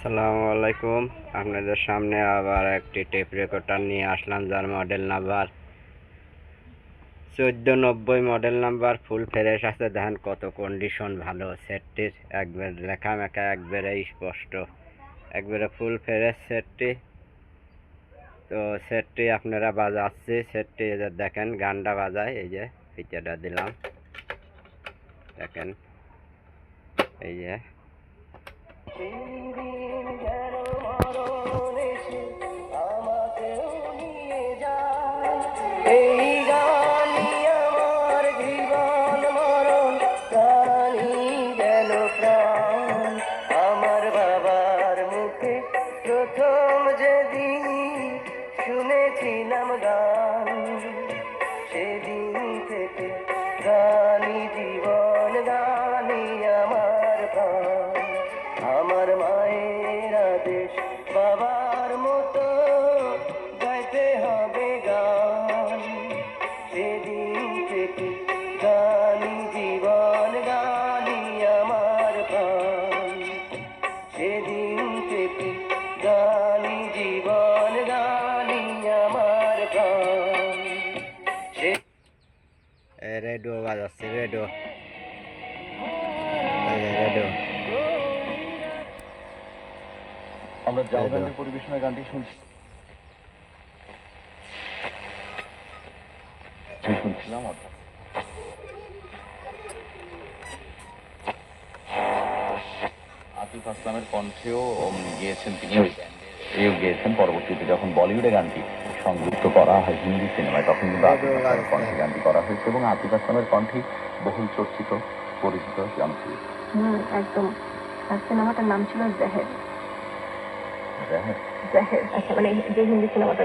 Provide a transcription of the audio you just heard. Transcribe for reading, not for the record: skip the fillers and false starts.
আসসালামু আলাইকুম। আপনাদের সামনে আবার একটি টেপ রেকর্ডার নিয়ে আসলাম, যার model number 1490। Model number full fresh আছে। দেখেন কত কন্ডিশন ভালো। সেটটির একবার লেখা মেখা একবারে স্পষ্ট, একবারে ফুল ফ্রেশ সেটটি। তো সেটটি আপনারা বাজাচ্ছি। সেটটি দেখেন গানটা বাজায়, এই যে ফিচারটা দিলাম দেখেন, এই যে এই গানই আমার জীবন মরণ, গানই যেন প্রাণ। আমার বাবার মুখে প্রথম যেদিন শুনেছিলাম গান, সেদিন থেকে গানই জীবন, গানই আমার প্রাণ। আমার মায়ের আদেশ বাবার মতো গাইতে হবে গান, সেদিন থেকে গানই জীবন, গানই আমার প্রাণ। সেদিন থেকে গানই জীবন, গানই আমার প্রাণ। রেডিও বাজাচ্ছে, রেডিও, রেডিও আমরা জাল ব্যান্ডের পরিবেশনায় গানটি শুনছিলাম। আতিফ আসলামের কণ্ঠেও গিয়েছেন তিনি, ওই ব্যান্ডের গিয়েছেন। পরবর্তীতে যখন বলিউডে গানটি সংযুক্ত করা হয় হিন্দি সিনেমায়, তখন কিন্তু আতিফ আসলামের কণ্ঠে গানটি করা হয়েছে এবং আতিফ আসলামের কণ্ঠে বহুল চর্চিত, পরিচিত, জনপ্রিয়। একদম। আর সিনেমাটার নাম ছিল জেহের। জেহের, জেহের, আচ্ছা, মানে যে হিন্দি সিনেমাটা